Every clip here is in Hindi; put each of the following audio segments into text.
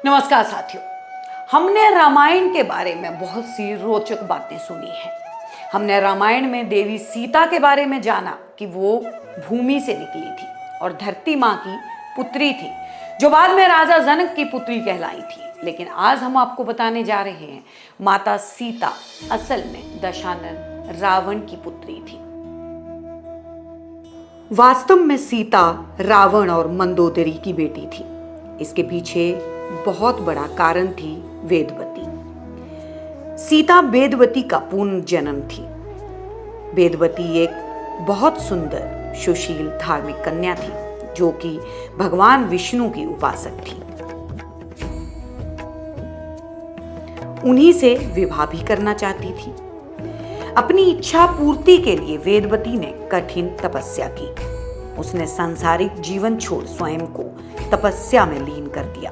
नमस्कार साथियों, हमने रामायण के बारे में बहुत सी रोचक बातें सुनी हैं। हमने रामायण में देवी सीता के बारे में जाना कि वो भूमि से निकली थी और धरती माँ की पुत्री थी, जो बाद में राजा जनक की पुत्री कहलाई थी। लेकिन आज हम आपको बताने जा रहे हैं, माता सीता असल में दशानन रावण की पुत्री थी। वास्तव में सीता रावण और मंदोदरी की बेटी थी। इसके पीछे बहुत बड़ा कारण थी वेदवती। सीता वेदवती का पूर्ण जन्म थी। वेदवती एक बहुत सुंदर, सुशील, धार्मिक कन्या थी, जो कि भगवान विष्णु की उपासक थी। उन्हीं से विवाह भी करना चाहती थी। अपनी इच्छा पूर्ति के लिए वेदवती ने कठिन तपस्या की। उसने सांसारिक जीवन छोड़ स्वयं को तपस्या में लीन कर दिया।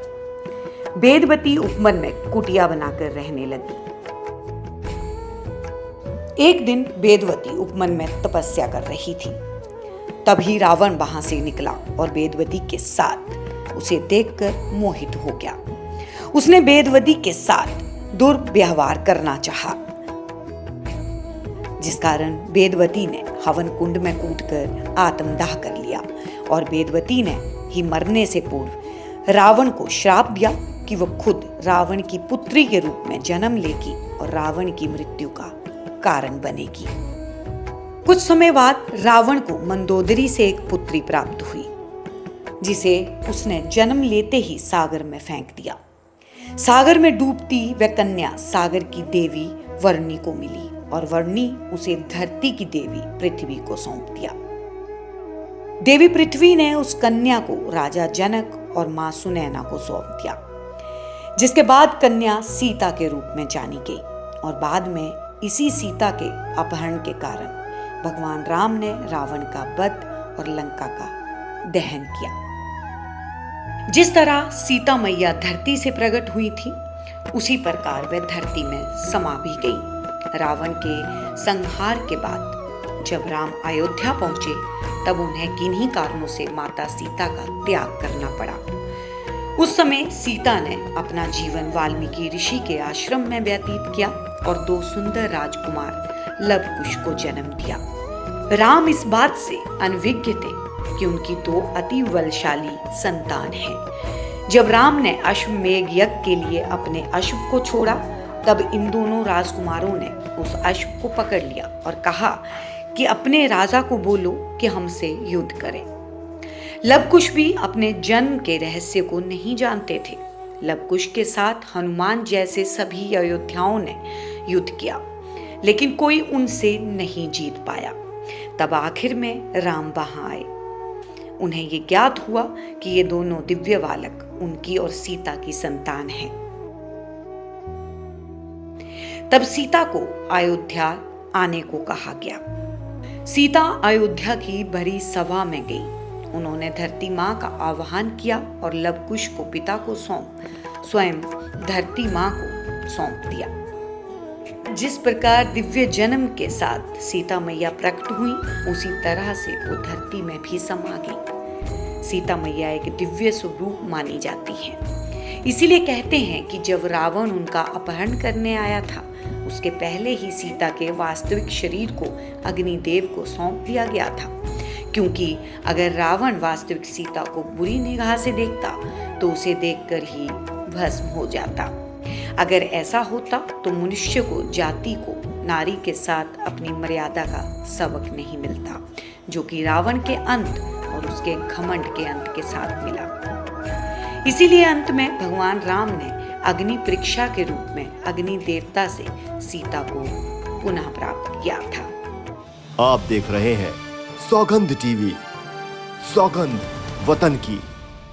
वेदवती उपवन में कुटिया बनाकर रहने लगी। एक दिन वेदवती उपवन में तपस्या कर रही थी। तभी रावण वहां से निकला और वेदवती के साथ उसे देखकर मोहित हो गया। उसने वेदवती के साथ दुर्व्यवहार करना चाहा, जिस कारण वेदवती ने हवन कुंड में कूदकर आत्मदाह कर लिया और वेदवती ने ही मरने से पूर्व रावण को श्राप दिया कि वह खुद रावण की पुत्री के रूप में जन्म लेगी और रावण की मृत्यु का कारण बनेगी। कुछ समय बाद रावण को मंदोदरी से एक पुत्री प्राप्त हुई, जिसे उसने जन्म लेते ही सागर में फेंक दिया। सागर में डूबती वह कन्या सागर की देवी वर्णी को मिली और वर्णी उसे धरती की देवी पृथ्वी को सौंप दिया। देवी पृथ्वी ने उस कन्या को राजा जनक और मां सुनैना को सौंप दिया, जिसके बाद कन्या सीता के रूप में जानी गई और बाद में इसी सीता के अपहरण के कारण भगवान राम ने रावण का वध और लंका का दहन किया। जिस तरह सीता मैया धरती से प्रकट हुई थी, उसी प्रकार वह धरती में समा भी गई। रावण के संहार के बाद जब राम अयोध्या पहुंचे, तब उन्हें किन्हीं कारणों से माता सीता का त्याग करना पड़ा। उस समय सीता ने अपना जीवन वाल्मीकि ऋषि के आश्रम में व्यतीत किया और 2 सुंदर राजकुमार लवकुश को जन्म दिया। राम इस बात से अनभिज्ञ थे कि उनकी 2 अति बलशाली संतान हैं। जब राम ने अश्वमेध यज्ञ के लिए अपने अश्व को छोड़ा, तब इन दोनों राजकुमारों ने उस अश्व को पकड़ लिया और कहा कि अपने राजा को बोलो कि हमसे युद्ध करे। लवकुश भी अपने जन्म के रहस्य को नहीं जानते थे। लवकुश के साथ हनुमान जैसे सभी अयोध्याओं ने युद्ध किया, लेकिन कोई उनसे नहीं जीत पाया। तब आखिर में राम वहां आए। उन्हें ये ज्ञात हुआ कि ये दोनों दिव्य बालक उनकी और सीता की संतान हैं। तब सीता को अयोध्या आने को कहा गया। सीता अयोध्या की भरी सभा में गई। उन्होंने धरती माँ का आह्वान किया और लवकुश को पिता को स्वयं धरती माँ को सौंप दिया। जिस प्रकार दिव्य जन्म के साथ सीता मैया प्रकट हुई, उसी तरह से वो धरती में भी समा गई। सीता मैया एक दिव्य स्वरूप मानी जाती है। इसीलिए कहते हैं कि जब रावण उनका अपहरण करने आया था, उसके पहले ही सीता के वास्तविक शरीर को अग्निदेव को सौंप दिया गया था, क्योंकि अगर रावण वास्तविक सीता को बुरी निगाह से देखता तो उसे देखकर ही भस्म हो जाता। अगर ऐसा होता तो मनुष्य को, जाति को नारी के साथ अपनी मर्यादा का सबक नहीं मिलता, जो कि रावण के अंत और उसके घमंड के अंत के साथ मिला। इसीलिए अंत में भगवान राम ने अग्नि परीक्षा के रूप में अग्नि देवता से सीता को पुनः प्राप्त किया था। आप देख रहे हैं सौगंध टीवी, सौगंध वतन की।